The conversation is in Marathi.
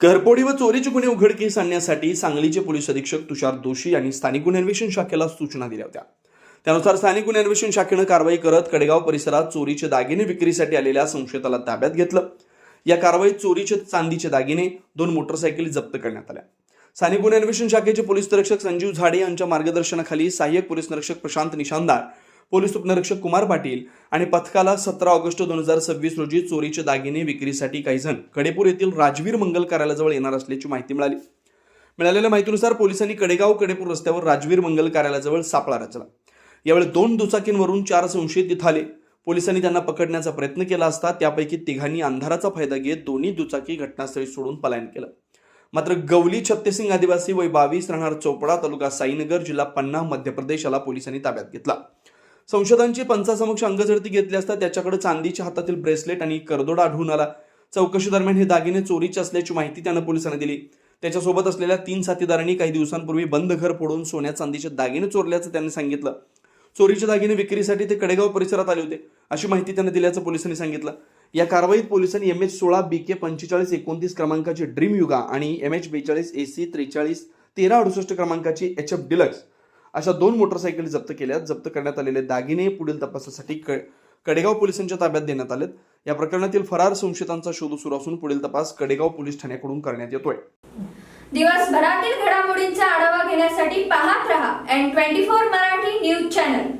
घरफोडी व चोरीचे गुन्हे उघडकीस आणण्यासाठी सांगलीचे पोलीस अधीक्षक तुषार दोशी यांनी स्थानिक गुन्हे अन्वेषण शाखेला सूचना दिल्या होत्या। त्यानुसार स्थानिक गुन्हे अन्वेषण शाखेने कारवाई करत कडेगाव परिसरात चोरीचे दागिने विक्रीसाठी आलेल्या संशयिताला ताब्यात घेतलं। या कारवाईत चोरीचे चांदीचे दागिने, 2 मोटरसायकली जप्त करण्यात आल्या। स्थानिक गुन्हे अन्वेषण शाखेचे पोलीस निरीक्षक संजीव झाडे यांच्या मार्गदर्शनाखाली सहाय्यक पोलीस निरीक्षक प्रशांत निशानदार, पोलीस उपनिरीक्षक कुमार पाटील आणि पथकाला 17 ऑगस्ट 2026 रोजी चोरीचे दागिने विक्रीसाठी काही जण कडेपूर येथील राजवीर मंगल कार्यालयाजवळ येणार असल्याची माहिती मिळाली। मिळालेल्या माहितीनुसार पोलिसांनी कडेगाव कडेपूर रस्त्यावर राजवीर मंगल कार्यालयाजवळ सापळा रचला। यावेळी 2 दुचाकींवरून 4 संशयित तिथे आले। पोलिसांनी त्यांना पकडण्याचा प्रयत्न केला असता त्यापैकी तिघांनी अंधाराचा फायदा घेत दोन्ही दुचाकी घटनास्थळी सोडून पलायन केलं। मात्र गवली छत्तेसिंग आदिवासी वय 22 राहणार चोपडा, तालुका साईनगर, जिल्हा पन्ना, मध्य प्रदेश याला पोलिसांनी ताब्यात घेतला। संशोधनाची पंचासमक्ष अंगझडती घेतली असता त्याच्याकडे चांदीच्या हातातील ब्रेसलेट आणि करदोडा आढळून आला। चौकशी दरम्यान हे दागिने चोरीचे असल्याची माहिती त्यानं पोलिसांना दिली। त्याच्यासोबत असलेल्या 3 साथीदारांनी काही दिवसांपूर्वी बंद घर फोडून सोन्या चांदीचे दागिने चोरल्याचं त्यांनी सांगितलं। चोरीचे दागिने विक्रीसाठी ते कडेगाव परिसरात आले होते अशी माहिती त्यांनी दिल्याचं पोलिसांनी सांगितलं। या कारवाईत पोलिसांनी MH16 BK 4529 क्रमांकाची ड्रीम युगा आणि MH42 AC 43 1368 क्रमांकाची HF डिलक्स अशा 2 मोटरसायकली जप्त केल्या। जप्त करण्यात आलेले दागिने पुढील तपासासाठी कडेगाव पोलिसांच्या ताब्यात देण्यात आलेत। या प्रकरणातील फरार संशयितांचा शोध सुरू असून पुढील तपास कडेगाव पोलीस ठाण्याकडून करण्यात येतोय। दिवसभरातील घडामोडींचा आढावा घेण्यासाठी पाहत रहा N24 मराठी न्यूज चॅनल।